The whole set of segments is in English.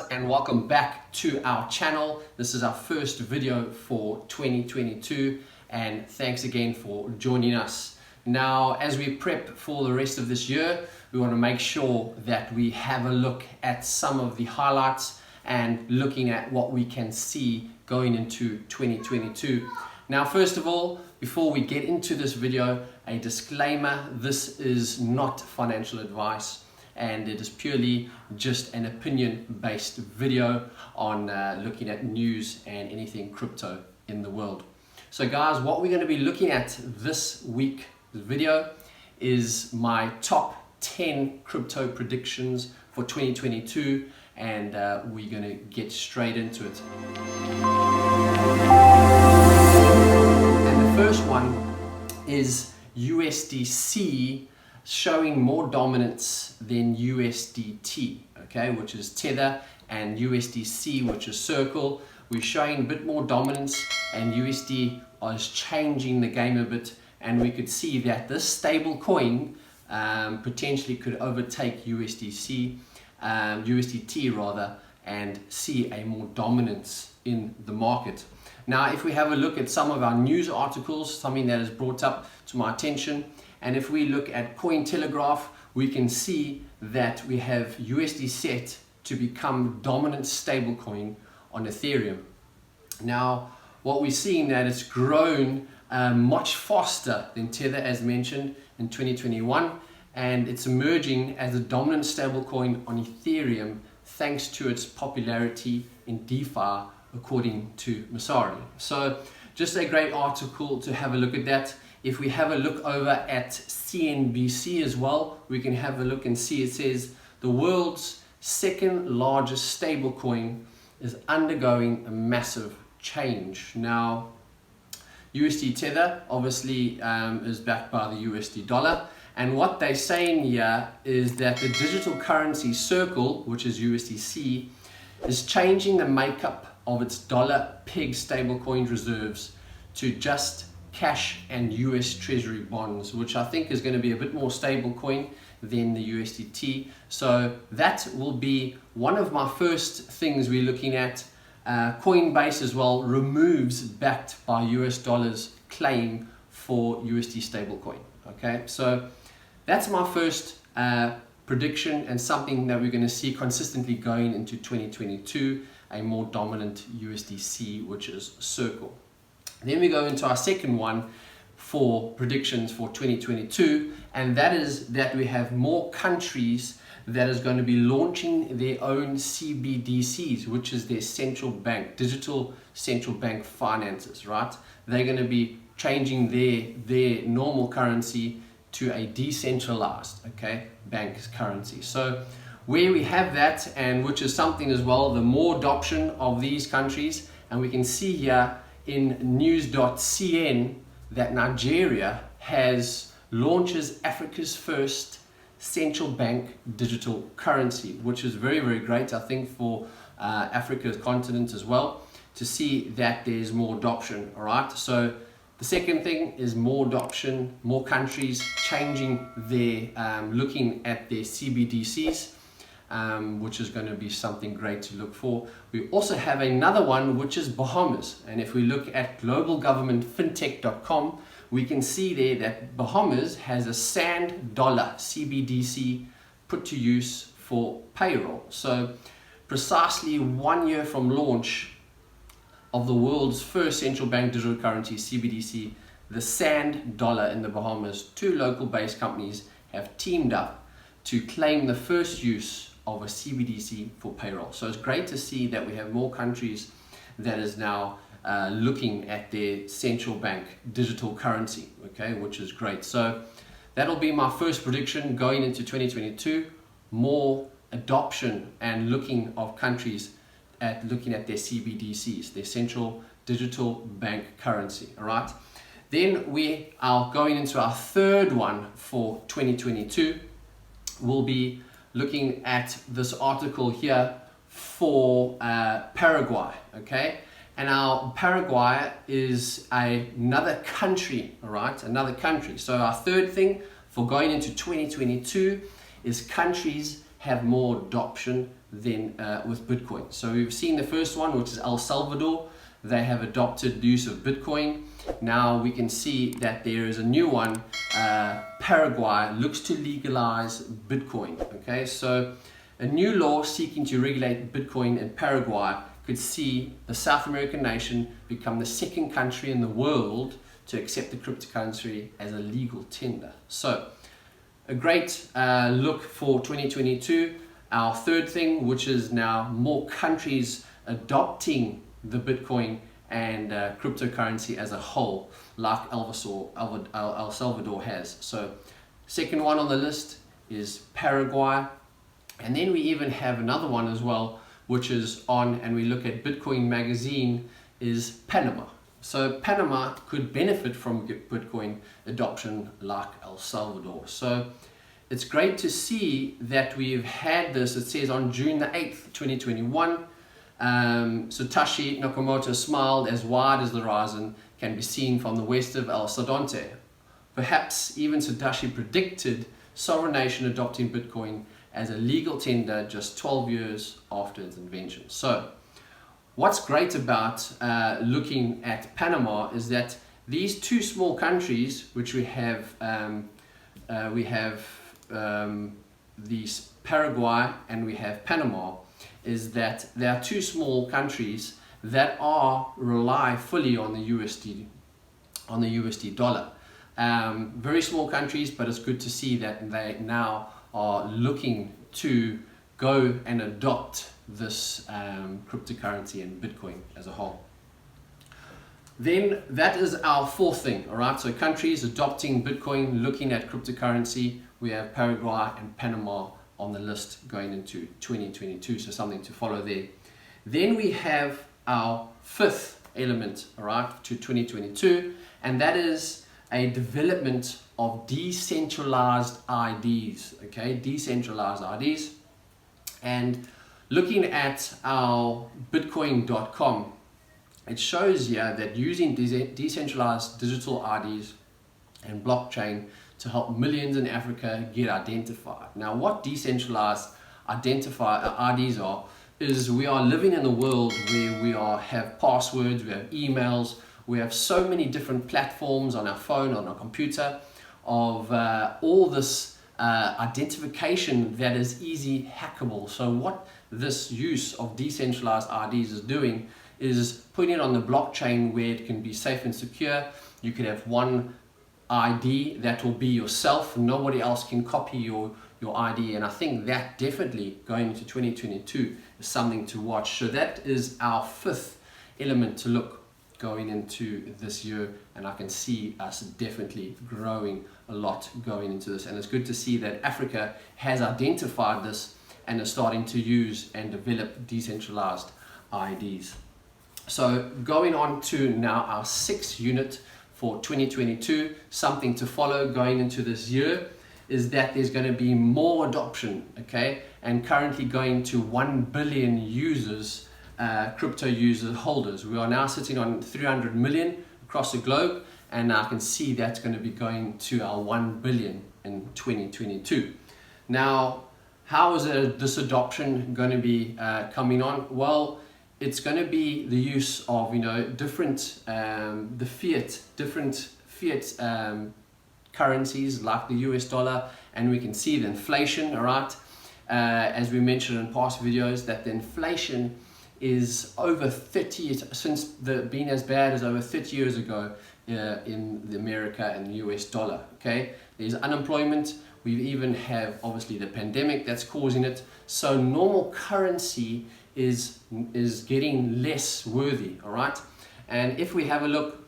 guys, and welcome back to our channel. This is our first video for 2022, and thanks again for joining us. Now, as we prep for the rest of this year, we want to make sure that we have a look at some of the highlights and looking at what we can see going into 2022. Now, first of all, before we get into this video, a disclaimer: this is not financial advice, and it is purely just an opinion-based video on looking at news and anything crypto in the world. So guys, what we're going to be looking at this week, this video, is my top 10 crypto predictions for 2022, and we're going to get straight into it. And the first one is USDC showing more dominance than USDT, okay, which is Tether, and USDC, which is Circle. We're showing a bit more dominance, and USD is changing the game a bit, and we could see that this stable coin potentially could overtake USDT rather, and see a more dominance in the market. Now, if we have a look at some of our news articles, something that is brought up to my attention, and if we look at Cointelegraph, we can see that we have USD set to become dominant stablecoin on Ethereum. Now, what we're seeing that it's grown much faster than Tether, as mentioned, in 2021, and it's emerging as a dominant stablecoin on Ethereum thanks to its popularity in DeFi, according to Masari. So, just a great article to have a look at that. If we have a look over at CNBC as well, we can have a look and see it says the world's second largest stablecoin is undergoing a massive change. Now, USD Tether obviously is backed by the USD dollar, and what they're saying here is that the digital currency Circle, which is USDC, is changing the makeup of its dollar peg stablecoin reserves to just cash and US Treasury bonds, which I think is going to be a bit more stable coin than the USDT. So that will be one of my first things we're looking at. Coinbase as well removes backed by US dollars claim for USD stablecoin. Okay, so that's my first prediction, and something that we're going to see consistently going into 2022, a more dominant USDC, which is Circle. Then we go into our second one for predictions for 2022, and that is that we have more countries that is going to be launching their own CBDCs, which is their central bank, digital central bank finances, right? They're going to be changing their normal currency to a decentralized, okay, bank currency. So where we have that, and which is something as well, the more adoption of these countries, and we can see here in news.cn that Nigeria launches Africa's first central bank digital currency, which is very, very great, I think, for Africa's continent as well, to see that there's more adoption. All right, so the second thing is more adoption, more countries changing their looking at their CBDCs, which is going to be something great to look for. We also have another one, which is Bahamas, and if we look at globalgovernmentfintech.com, we can see there that Bahamas has a sand dollar CBDC put to use for payroll. So precisely 1 year from launch of the world's first central bank digital currency, CBDC, the sand dollar in the Bahamas, two local based companies have teamed up to claim the first use of a CBDC for payroll. So it's great to see that we have more countries that is now looking at their central bank digital currency, okay, which is great. So that'll be my first prediction going into 2022, more adoption and looking of countries at looking at their CBDCs, their central digital bank currency. All right, then we are going into our third one for 2022. We'll be looking at this article here for Paraguay, okay? And our Paraguay is another country, all right? Another country. So our third thing for going into 2022 is countries have more adoption than with Bitcoin. So we've seen the first one, which is El Salvador. They have adopted the use of Bitcoin. Now we can see that there is a new one. Paraguay looks to legalize Bitcoin. Okay, so a new law seeking to regulate Bitcoin in Paraguay could see the South American nation become the second country in the world to accept the cryptocurrency as a legal tender. So a great look for 2022. Our third thing, which is now more countries adopting the Bitcoin and cryptocurrency as a whole, like El Salvador has. So second one on the list is Paraguay. And then we even have another one as well, which is on, and we look at Bitcoin magazine, is Panama. So Panama could benefit from Bitcoin adoption like El Salvador. So it's great to see that we've had this. It says on June the 8th, 2021, Satoshi Nakamoto smiled as wide as the horizon can be seen from the west of El Salvador. Perhaps even Satoshi predicted sovereign nation adopting Bitcoin as a legal tender just 12 years after its invention. So what's great about looking at Panama is that these two small countries, which we have these Paraguay and we have Panama, is that there are two small countries that rely fully on the USD dollar. Very small countries, but it's good to see that they now are looking to go and adopt this cryptocurrency and Bitcoin as a whole. Then that is our fourth thing, all right? So countries adopting Bitcoin, looking at cryptocurrency. We have Paraguay and Panama on the list going into 2022, so something to follow there. Then we have our fifth element, all right, to 2022, and that is a development of decentralized IDs, okay, decentralized IDs. And looking at our bitcoin.com, it shows here that using decentralized digital IDs and blockchain to help millions in Africa get identified. Now, what decentralized IDs are is we are living in a world where we have passwords, we have emails, we have so many different platforms on our phone, on our computer, of all this identification that is easy hackable. So what this use of decentralized IDs is doing is putting it on the blockchain where it can be safe and secure. You could have one ID that will be yourself. Nobody else can copy your ID. And I think that definitely going into 2022 is something to watch. So that is our fifth element to look going into this year. And I can see us definitely growing a lot going into this. And it's good to see that Africa has identified this and is starting to use and develop decentralized IDs. So going on to now our sixth unit for 2022, something to follow going into this year is that there's going to be more adoption, okay? And currently going to 1 billion users, crypto user holders. We are now sitting on 300 million across the globe, and I can see that's going to be going to our 1 billion in 2022. Now, how is this adoption going to be coming on? Well, it's going to be the use of, different different fiat currencies like the US dollar, and we can see the inflation, all right? As we mentioned in past videos, that the inflation is over 30, since being as bad as over 30 years ago in the America and the US dollar, okay? There's unemployment. We even have, obviously, the pandemic that's causing it. So normal currency is getting less worthy, all right? And if we have a look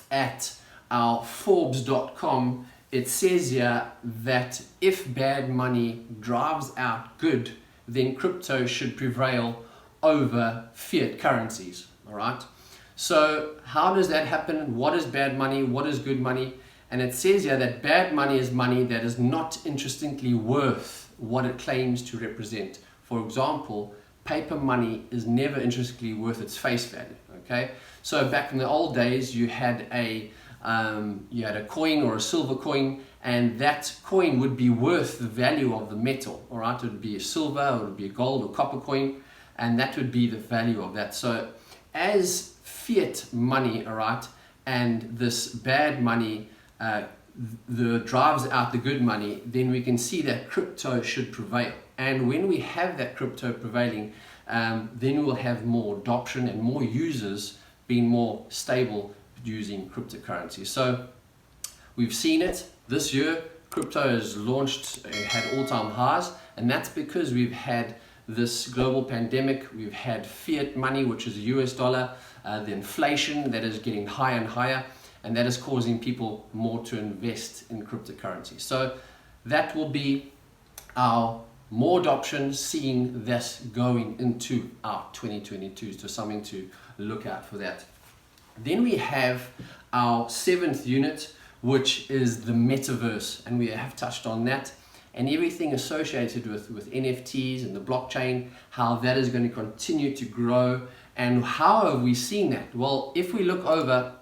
at our Forbes.com, it says here that if bad money drives out good, then crypto should prevail over fiat currencies, all right? So how does that happen? What is bad money? What is good money? And it says here that bad money is money that is not intrinsically worth what it claims to represent. For example, paper money is never intrinsically worth its face value, okay? So back in the old days, you had a you had a coin or a silver coin, and that coin would be worth the value of the metal, all right? It would be a silver, or it would be a gold or copper coin, and that would be the value of that. So as fiat money, all right, and this bad money drives out the good money, then we can see that crypto should prevail. And when we have that crypto prevailing, then we'll have more adoption and more users being more stable using cryptocurrency. So we've seen it this year. Crypto has launched, had all-time highs, and that's because we've had this global pandemic. We've had fiat money, which is the US dollar, the inflation that is getting higher and higher, and that is causing people more to invest in cryptocurrency. So that will be our more adoption, seeing this going into our 2022, so something to look out for that. Then we have our 7th unit, which is the metaverse, and we have touched on that and everything associated with NFTs and the blockchain, how that is going to continue to grow. And how have we seen that? Well, if we look over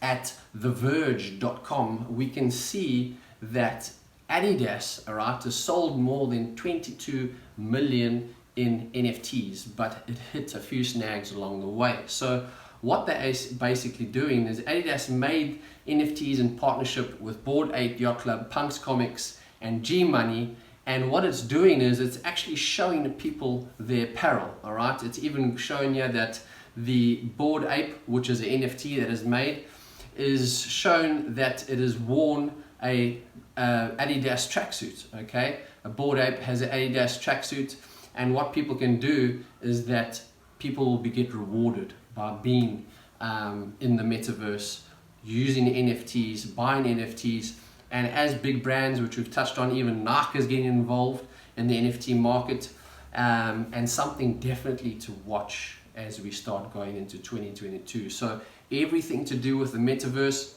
at theverge.com, we can see that Adidas, all right, has sold more than 22 million in NFTs, but it hit a few snags along the way. So what they're basically doing is Adidas made NFTs in partnership with Bored Ape Yacht Club, Punks Comics, and G Money. And what it's doing is it's actually showing the people their apparel, all right? It's even showing you that the Bored Ape, which is an NFT that is made, is shown that it has worn a Adidas tracksuit, okay? A Bored Ape has an Adidas tracksuit, and what people can do is that people will get rewarded by being in the metaverse, using NFTs, buying NFTs, and as big brands, which we've touched on, even Nike is getting involved in the NFT market, and something definitely to watch as we start going into 2022. So everything to do with the metaverse,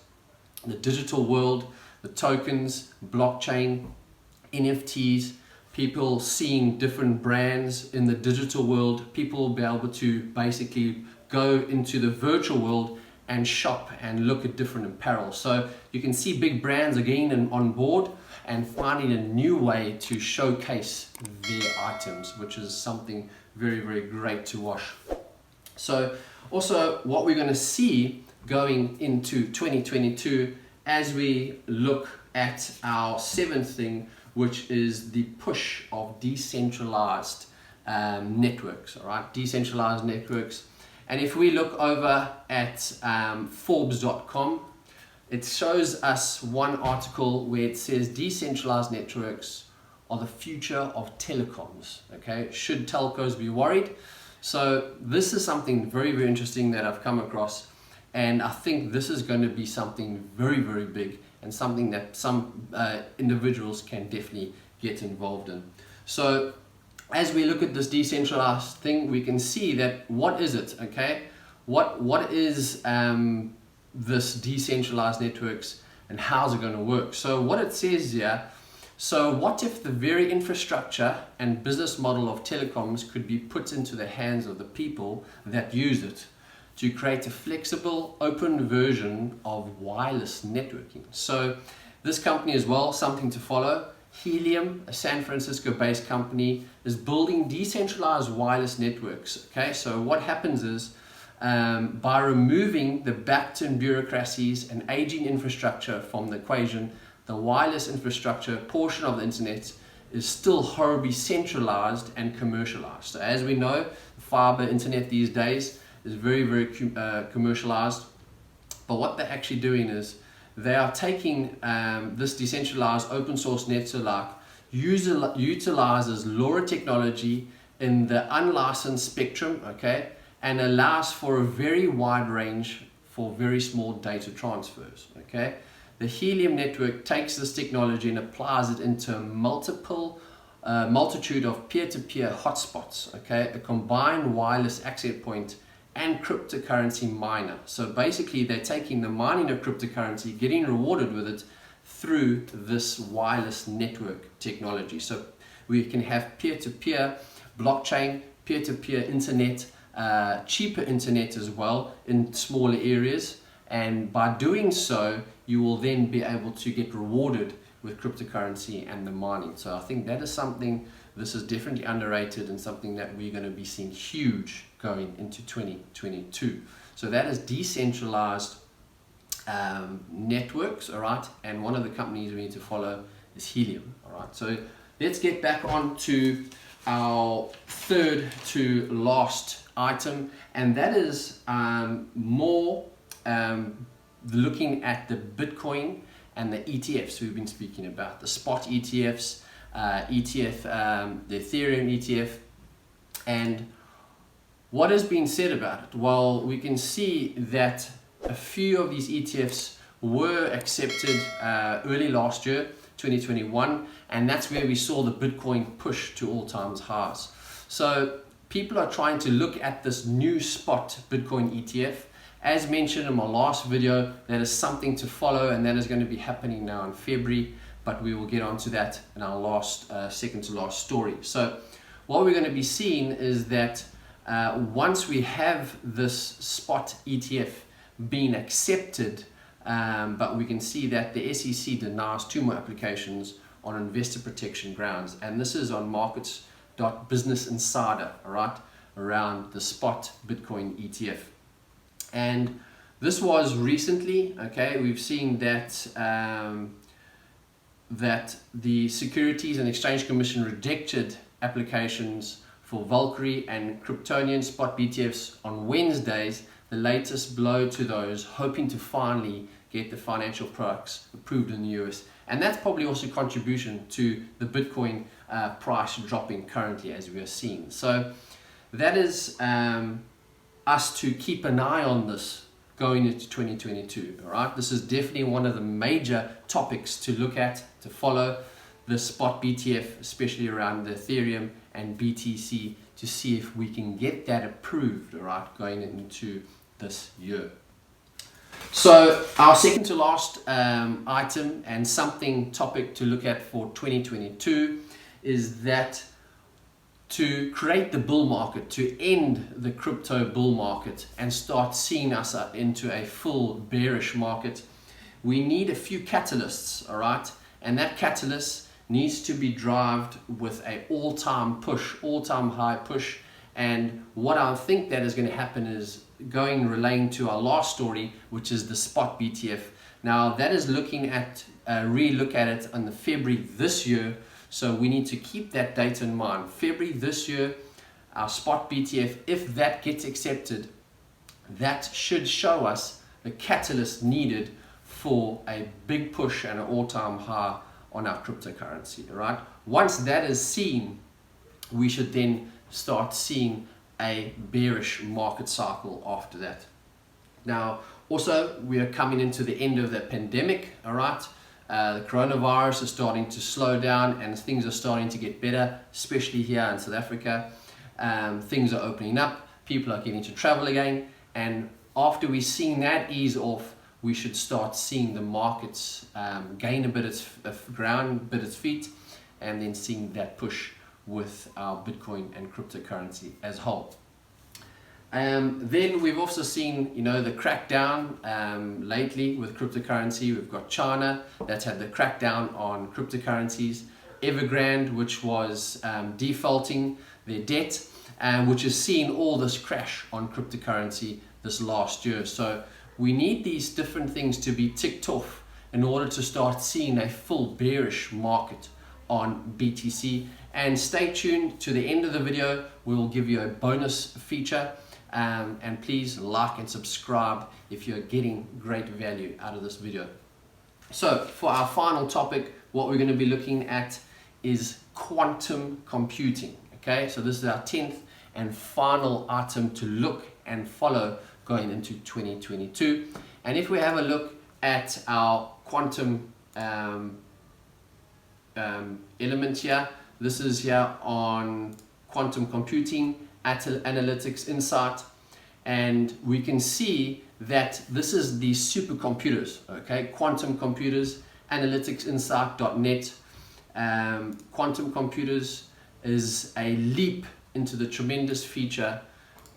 the digital world, the tokens, blockchain, NFTs, people seeing different brands in the digital world, people will be able to basically go into the virtual world and shop and look at different apparel. So you can see big brands again on board and finding a new way to showcase their items, which is something very, very great to watch. So also what we're going to see going into 2022 as we look at our 7th thing, which is the push of decentralized networks, all right? Decentralized networks. And if we look over at Forbes.com, it shows us one article where it says decentralized networks are the future of telecoms. Okay, should telcos be worried? So this is something very, very interesting that I've come across, and I think this is going to be something very, very big and something that some individuals can definitely get involved in. So as we look at this decentralized thing, we can see that what is it, okay? What is this decentralized networks and how's it going to work? So what it says here, so what if the very infrastructure and business model of telecoms could be put into the hands of the people that use it to create a flexible, open version of wireless networking? So this company as well, something to follow. Helium, a San Francisco-based company, is building decentralized wireless networks. Okay, so what happens is by removing the backed-in bureaucracies and aging infrastructure from the equation, the wireless infrastructure portion of the internet is still horribly centralized and commercialized. So as we know, fiber internet these days is very, very commercialized. But what they're actually doing is they are taking this decentralized open source network, utilizes LoRa technology in the unlicensed spectrum, okay, and allows for a very wide range for very small data transfers, okay. The Helium network takes this technology and applies it into a multitude of peer-to-peer hotspots, okay, a combined wireless access point and cryptocurrency miner. So basically they're taking the mining of cryptocurrency, getting rewarded with it through this wireless network technology. So we can have peer-to-peer blockchain, peer-to-peer internet, cheaper internet as well in smaller areas, and by doing so you will then be able to get rewarded with cryptocurrency and the mining. So I think that is something, this is definitely underrated and something that we're going to be seeing huge going into 2022. So that is Decentralised Networks, all right, and one of the companies we need to follow is Helium, all right. So let's get back on to our third to last item, and that is more looking at the Bitcoin and the ETFs we've been speaking about, the spot ETFs, the Ethereum ETF, and what has been said about it? Well, we can see that a few of these ETFs were accepted early last year, 2021, and that's where we saw the Bitcoin push to all-time highs. So people are trying to look at this new spot Bitcoin ETF. As mentioned in my last video, that is something to follow, and that is going to be happening now in February, but we will get onto that in our last second to last story. So what we're going to be seeing is that once we have this spot ETF being accepted, but we can see that the SEC denies 2 more applications on investor protection grounds, and this is on markets.business insider, all right, around the spot Bitcoin ETF. And this was recently, okay, we've seen that that the Securities and Exchange Commission rejected applications for Valkyrie and Kryptonian spot BTFs on Wednesdays, the latest blow to those hoping to finally get the financial products approved in the US. And that's probably also contribution to the Bitcoin price dropping currently, as we are seeing. So that is us to keep an eye on this going into 2022. All right, this is definitely one of the major topics to look at, to follow the spot BTF, especially around the Ethereum and BTC, to see if we can get that approved, all right, going into this year. So our second to last item and something topic to look at for 2022 is that to create the bull market, to end the crypto bull market and start seeing us into a full bearish market, we need a few catalysts, all right? And that catalyst needs to be driven with an all-time push, all-time high push. And what I think that is going to happen is relating to our last story, which is the spot BTF. Now that is looking at, re-look at it on the February this year. So we need to keep that date in mind. February this year, our spot BTF, if that gets accepted, that should show us the catalyst needed for a big push and an all-time high on our cryptocurrency, right? Once that is seen, we should then start seeing a bearish market cycle after that. Now, also, we are coming into the end of the pandemic, all right? The coronavirus is starting to slow down and things are starting to get better, especially here in South Africa. Things are opening up, people are getting to travel again, and after we've seen that ease off, we should start seeing the markets gain a bit of ground, a bit of feet, and then seeing that push with our Bitcoin and cryptocurrency as a whole. Then we've also seen, the crackdown lately with cryptocurrency. We've got China that's had the crackdown on cryptocurrencies, Evergrande, which was defaulting their debt, which has seen all this crash on cryptocurrency this last year. So we need these different things to be ticked off in order to start seeing a full bearish market on BTC. And stay tuned to the end of the video. We will give you a bonus feature. And please like and subscribe if you're getting great value out of this video. So for our final topic, what we're going to be looking at is quantum computing. Okay, so this is our 10th and final item to look and follow going into 2022. And if we have a look at our quantum element here, this is here on quantum computing, analytics insight, and we can see that this is the supercomputers, okay? Quantum computers, analyticsinsight.net. Quantum computers is a leap into the tremendous feature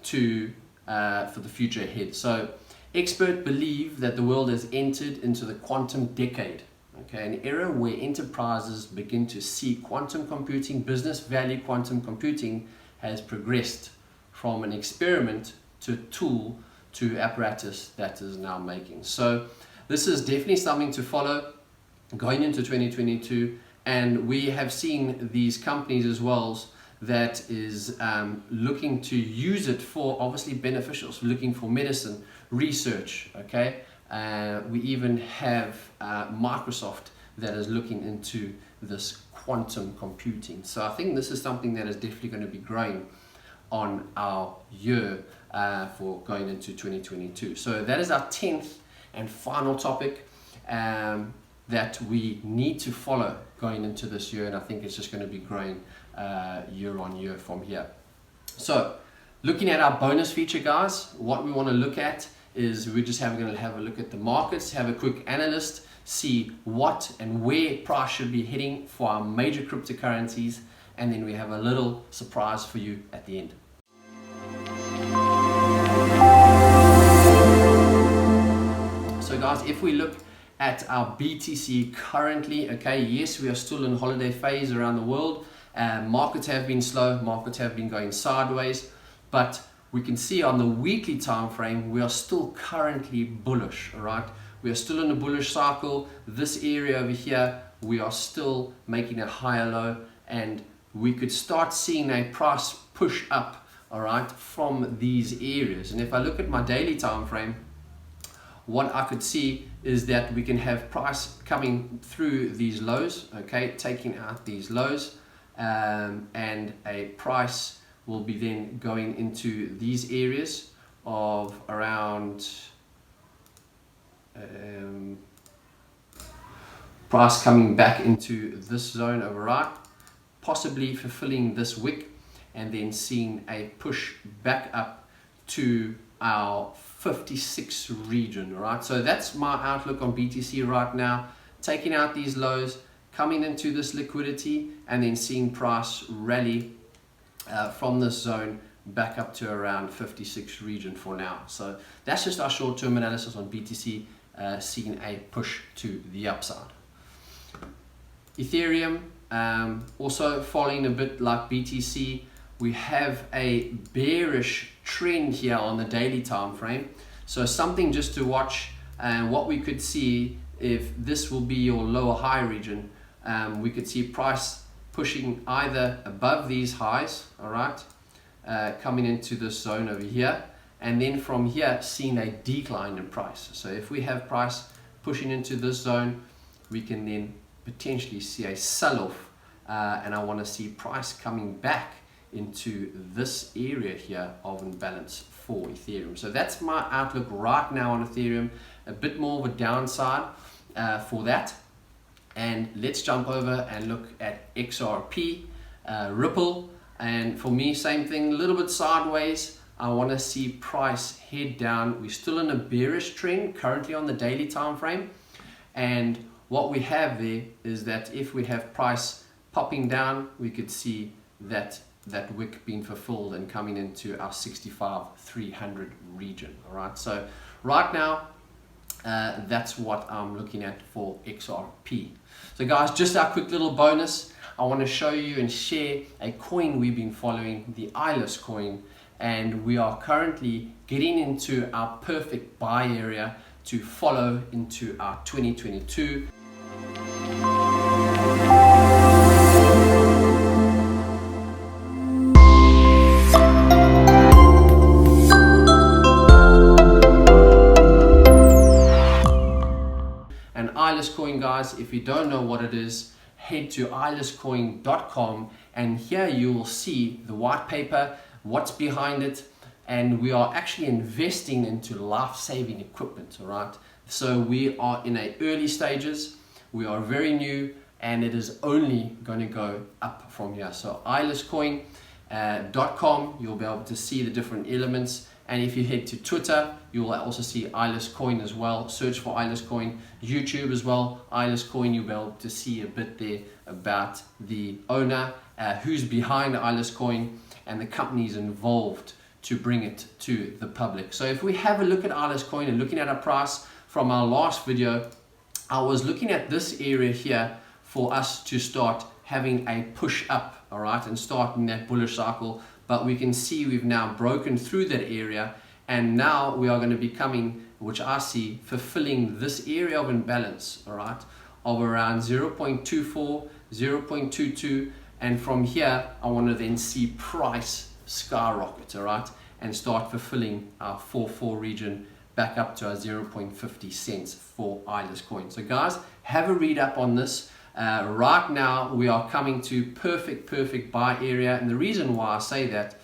for the future ahead. So Experts believe that the world has entered into the quantum decade, okay, an era where enterprises begin to see quantum computing, business value quantum computing has progressed from an experiment to a tool to apparatus that is now making. So this is definitely something to follow going into 2022, and we have seen these companies as well that is looking to use it for obviously beneficials, looking for medicine, research, okay? We even have Microsoft that is looking into this quantum computing. So I think this is something that is definitely going to be growing on our year for going into 2022. So that is our 10th and final topic that we need to follow going into this year, and I think it's just going to be growing year on year from here. So looking at our bonus feature, guys, what we want to look at is we're just going to have a look at the markets, have a quick analyst, see what and where price should be hitting for our major cryptocurrencies, and then we have a little surprise for you at the end. So guys, if we look at our BTC currently, okay, yes, we are still in holiday phase around the world. Markets have been slow, markets have been going sideways, but we can see on the weekly time frame we are still currently bullish. All right, we are still in a bullish cycle. This area over here, we are still making a higher low, and we could start seeing a price push up, all right, from these areas. And if I look at my daily time frame, what I could see is that we can have price coming through these lows, okay, taking out these lows, and a price will be then going into these areas of around price coming back into this zone over right, possibly fulfilling this wick, and then seeing a push back up to our 56 region. All right, so that's my outlook on BTC right now, taking out these lows, coming into this liquidity, and then seeing price rally from this zone back up to around 56 region for now. So that's just our short-term analysis on BTC, seeing a push to the upside. Ethereum, also following a bit like BTC, we have a bearish trend here on the daily time frame. So something just to watch, and what we could see, if this will be your lower high region, we could see price pushing either above these highs, all right, coming into this zone over here, and then from here seeing a decline in price. So if we have price pushing into this zone, we can then potentially see a sell-off, and I want to see price coming back into this area here of imbalance for Ethereum. So that's my outlook right now on Ethereum, a bit more of a downside for that. And let's jump over and look at XRP, Ripple, and for me, same thing, a little bit sideways. I want to see price head down. We're still in a bearish trend currently on the daily time frame, and what we have there is that if we have price popping down, we could see that wick being fulfilled and coming into our 65,300 region. All right, so right now that's what I'm looking at for XRP. So guys, just our quick little bonus, I want to show you and share a coin we've been following, the ILUS coin, and we are currently getting into our perfect buy area to follow into our 2022. ILUS Coin, guys, if you don't know what it is, head to iluscoin.com, and here you will see the white paper, what's behind it, and we are actually investing into life-saving equipment. All right, so we are in a early stages, we are very new, and it is only going to go up from here. So iluscoin.com, you'll be able to see the different elements. And if you head to Twitter, you will also see ILUS Coin as well. Search for ILUS Coin. YouTube as well, ILUS Coin. You'll be able to see a bit there about the owner, who's behind ILUS Coin, and the companies involved to bring it to the public. So if we have a look at ILUS Coin and looking at our price from our last video, I was looking at this area here for us to start having a push up, all right, and starting that bullish cycle. But we can see we've now broken through that area, and now we are going to be coming, which I see, fulfilling this area of imbalance, all right, of around 0.24, 0.22, and from here I want to then see price skyrocket, all right, and start fulfilling our 4.4 region back up to our 0.50 cents for ILUS Coin. So guys, have a read up on this. Right now we are coming to perfect buy area, and the reason why I say that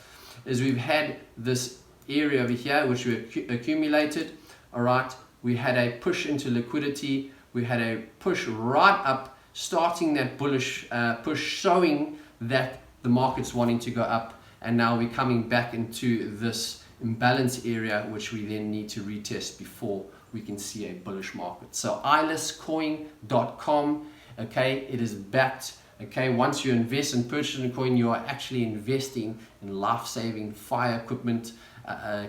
is we've had this area over here which we accumulated, all right. We had a push into liquidity, we had a push right up, starting that bullish push, showing that the market's wanting to go up, and now we're coming back into this imbalance area which we then need to retest before we can see a bullish market. So iluscoin.com, okay, it is backed. Okay, once you invest and purchase a coin, you are actually investing in life-saving fire equipment,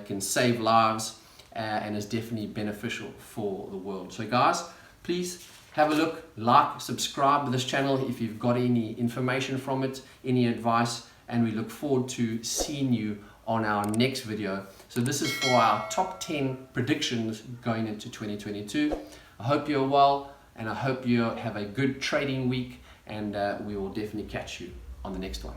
can save lives, and is definitely beneficial for the world. So guys, please have a look, like, subscribe to this channel if you've got any information from it, any advice, and we look forward to seeing you on our next video. So this is for our top 10 predictions going into 2022. I hope you're well, and I hope you have a good trading week, and we will definitely catch you on the next one.